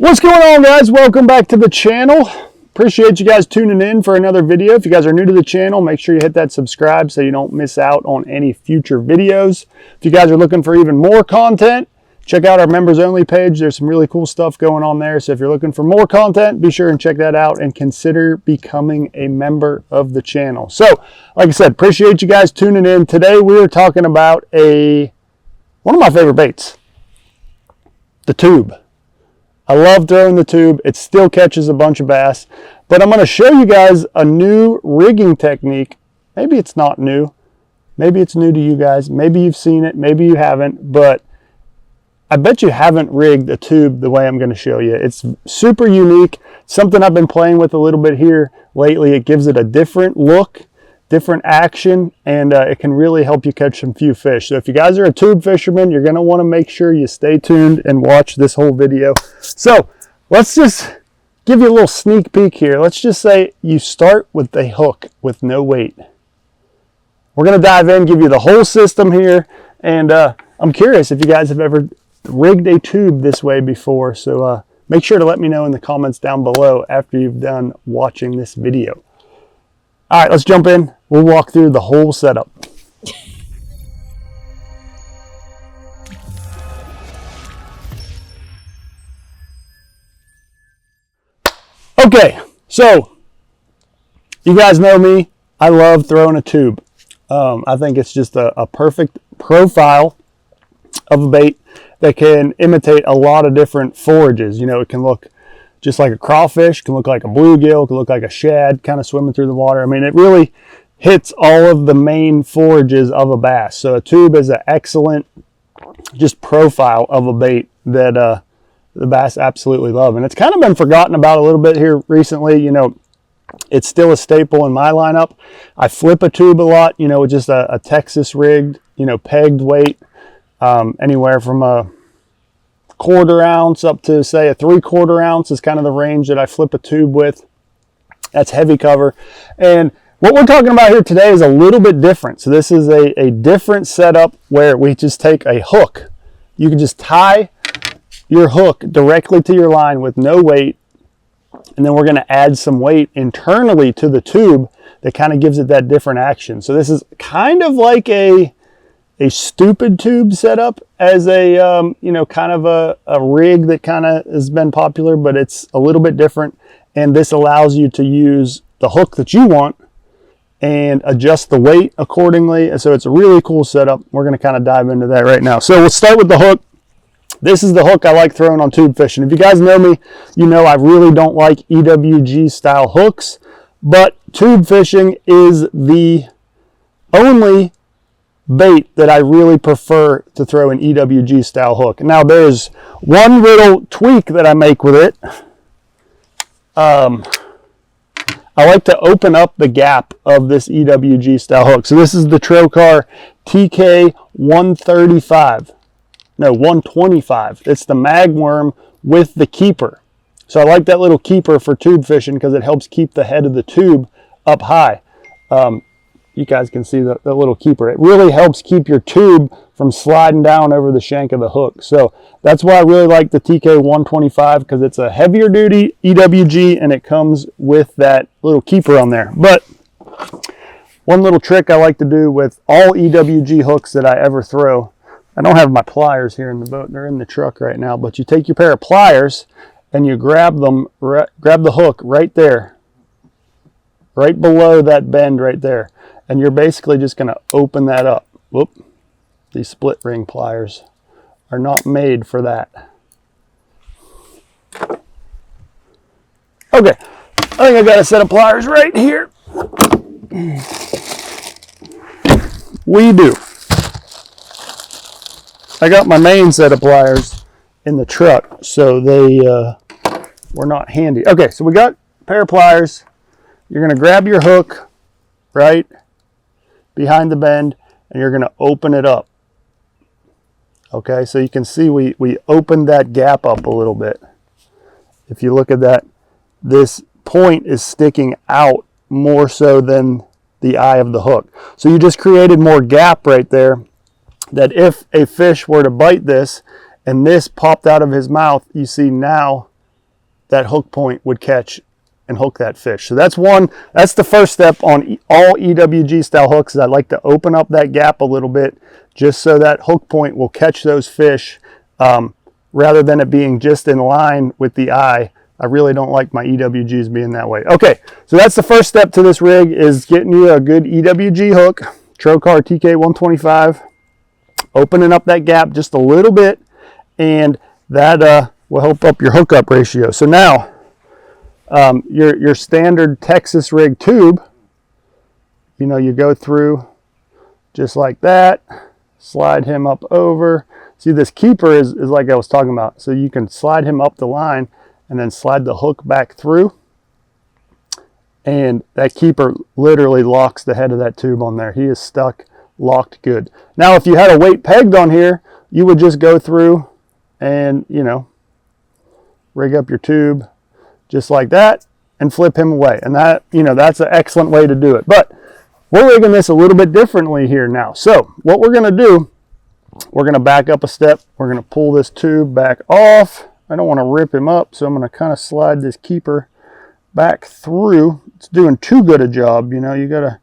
What's going on, guys? Welcome back to the channel. Appreciate you guys tuning in for another video. If you guys are new to the channel, make sure you hit that subscribe so you don't miss out on any future videos. If you guys are looking for even more content, check out our members only page. There's some really cool stuff going on there. So if you're looking for more content, be sure and check that out and consider becoming a member of the channel. So like I said, appreciate you guys tuning in. Today we are talking about one of my favorite baits, the tube. I love throwing the tube. It still catches a bunch of bass, but I'm going to show you guys a new rigging technique. Maybe it's not new. Maybe it's new to you guys. Maybe you've seen it. Maybe you haven't, but I bet you haven't rigged a tube the way I'm going to show you. It's super unique. Something I've been playing with a little bit here lately. It gives it a different look, different action, and it can really help you catch some few fish. So if you guys are a tube fisherman, you're going to want to make sure you stay tuned and watch this whole video. So let's just give you a little sneak peek here. Let's just say you start with a hook with no weight. We're going to dive in, give you the whole system here, and I'm curious if you guys have ever rigged a tube this way before. So make sure to let me know in the comments down below after you've done watching this video. All right, let's jump in. We'll walk through the whole setup. Okay, so you guys know me. I love throwing a tube. I think it's just a perfect profile of a bait that can imitate a lot of different forages. You know, it can look just like a crawfish, can look like a bluegill, can look like a shad kind of swimming through the water. I mean, it really hits all of the main forages of a bass. So a tube is an excellent just profile of a bait that the bass absolutely love. And it's kind of been forgotten about a little bit here recently. You know, it's still a staple in my lineup. I flip a tube a lot, you know, with just a Texas rigged, you know, pegged weight, anywhere from a 1/4 ounce up to say a 3/4 ounce is kind of the range that I flip a tube with. That's heavy cover. And what we're talking about here today is a little bit different. So this is a different setup where we just take a hook. You can just tie your hook directly to your line with no weight. And then we're going to add some weight internally to the tube that kind of gives it that different action. So this is kind of like a stupid tube setup as a, you know, kind of a rig that kind of has been popular, but it's a little bit different. And this allows you to use the hook that you want and adjust the weight accordingly. And so it's a really cool setup. We're going to kind of dive into that right now. So we'll start with the hook. This is the hook I like throwing on tube fishing. If you guys know me, you know I really don't like EWG style hooks, but tube fishing is the only bait that I really prefer to throw an EWG style hook. Now there's one little tweak that I make with it. I like to open up the gap of this EWG style hook. So this is the Trocar TK 135. No, 125. It's the magworm with the keeper. So I like that little keeper for tube fishing because it helps keep the head of the tube up high. You guys can see the little keeper. It really helps keep your tube from sliding down over the shank of the hook. So that's why I really like the TK 125 because it's a heavier duty EWG and it comes with that little keeper on there. But one little trick I like to do with all EWG hooks that I ever throw, I don't have my pliers here in the boat. They're in the truck right now, but you take your pair of pliers and you grab the hook right there, right below that bend right there. And you're basically just going to open that up. Whoop. These split ring pliers are not made for that. Okay, I think I got a set of pliers right here. We do. I got my main set of pliers in the truck, so they were not handy. Okay, so we got a pair of pliers. You're going to grab your hook right behind the bend and you're going to open it up. Okay, so you can see we opened that gap up a little bit. If you look at that, this point is sticking out more so than the eye of the hook. So you just created more gap right there that if a fish were to bite this and this popped out of his mouth, you see now that hook point would catch and hook that fish. So that's the first step on all EWG style hooks, is I like to open up that gap a little bit just so that hook point will catch those fish, rather than it being just in line with the eye. I really don't like my EWGs being that way. Okay, so that's the first step to this rig, is getting you a good EWG hook, Trocar TK125, opening up that gap just a little bit, and that will help up your hookup ratio. So now, your standard Texas rig tube, you know, you go through just like that, slide him up over. See, this keeper is like I was talking about. So you can slide him up the line and then slide the hook back through. And that keeper literally locks the head of that tube on there. He is stuck, locked good. Now, if you had a weight pegged on here, you would just go through and, you know, rig up your tube just like that and flip him away. And that, you know, that's an excellent way to do it. But we're rigging this a little bit differently here now. So what we're going to do, we're going to back up a step. We're going to pull this tube back off. I don't want to rip him up, so I'm going to kind of slide this keeper back through. It's doing too good a job, you know. You got to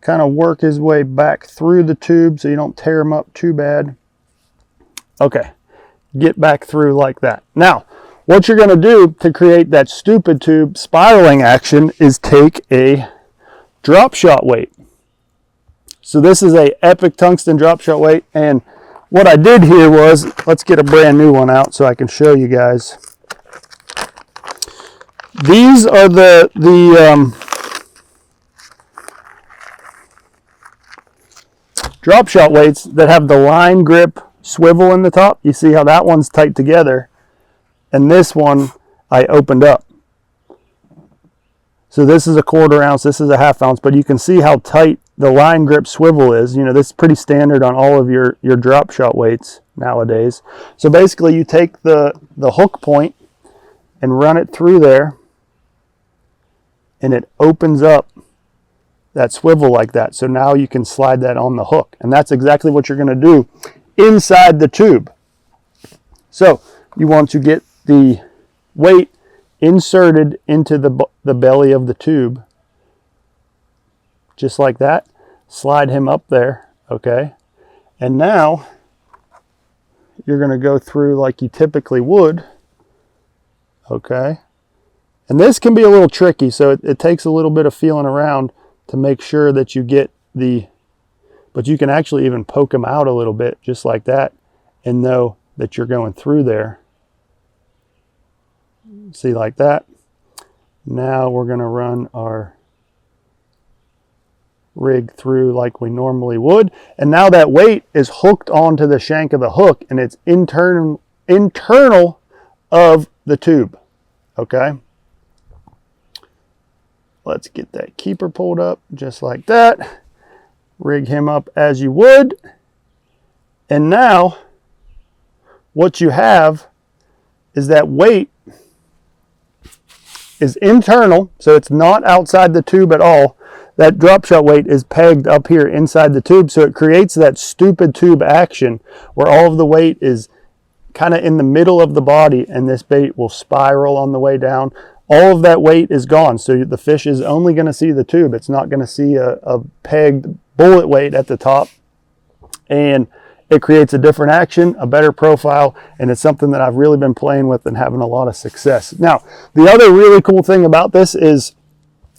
kind of work his way back through the tube so you don't tear him up too bad. Okay, get back through like that. Now, what you're going to do to create that stupid tube spiraling action is take a drop shot weight. So this is a Epic tungsten drop shot weight, and what I did here was, let's get a brand new one out so I can show you guys. These are the drop shot weights that have the line grip swivel in the top. You see how that one's tight together, and this one I opened up. So this is a 1/4 ounce, this is a 1/2 ounce, but you can see how tight the line grip swivel is. You know, this is pretty standard on all of your drop shot weights nowadays. So basically you take the hook point and run it through there, and it opens up that swivel like that. So now you can slide that on the hook, and that's exactly what you're going to do inside the tube. So you want to get the weight inserted into the belly of the tube, just like that. Slide him up there, okay? And now you're going to go through like you typically would, okay? And this can be a little tricky, so it takes a little bit of feeling around to make sure that you get but you can actually even poke them out a little bit, just like that, and know that you're going through there. See, like that. Now we're going to run our rig through like we normally would, and now that weight is hooked onto the shank of the hook, and it's internal of the tube. Okay, let's get that keeper pulled up just like that. Rig him up as you would, and now what you have is that weight is internal, so it's not outside the tube at all. That drop shot weight is pegged up here inside the tube, so it creates that stupid tube action where all of the weight is kind of in the middle of the body, and this bait will spiral on the way down. All of that weight is gone, so the fish is only going to see the tube. It's not going to see a pegged bullet weight at the top, and it creates a different action, a better profile, and it's something that I've really been playing with and having a lot of success. Now, the other really cool thing about this is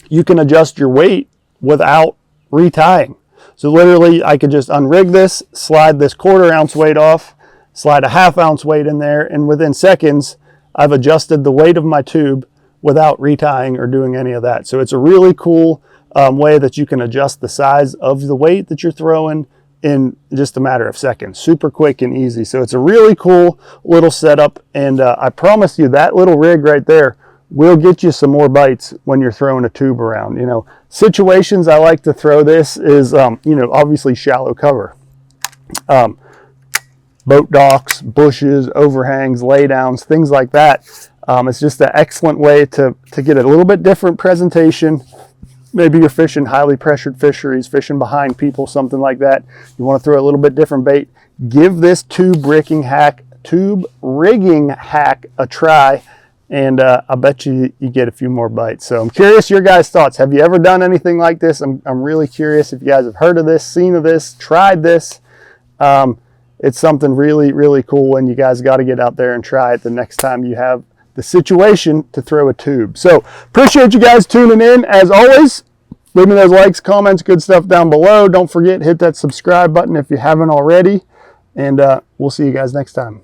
you can adjust your weight without retying. So literally I could just unrig this, slide this 1/4 ounce weight off, slide a 1/2 ounce weight in there, and within seconds I've adjusted the weight of my tube without retying or doing any of that. So it's a really cool way that you can adjust the size of the weight that you're throwing in just a matter of seconds. Super quick and easy. So it's a really cool little setup, and I promise you that little rig right there will get you some more bites when you're throwing a tube around. You know, situations I like to throw this is, you know, obviously shallow cover. Boat docks, bushes, overhangs, laydowns, things like that. It's just an excellent way to get a little bit different presentation. Maybe you're fishing highly pressured fisheries, fishing behind people, something like that. You want to throw a little bit different bait. Give this tube rigging hack a try, and I bet you get a few more bites. So I'm curious your guys' thoughts. Have you ever done anything like this? I'm really curious if you guys have heard of this, seen of this, tried this. It's something really, really cool, and you guys got to get out there and try it the next time you have the situation to throw a tube. So appreciate you guys tuning in. As always, leave me those likes, comments, good stuff down below. Don't forget, hit that subscribe button if you haven't already, and we'll see you guys next time.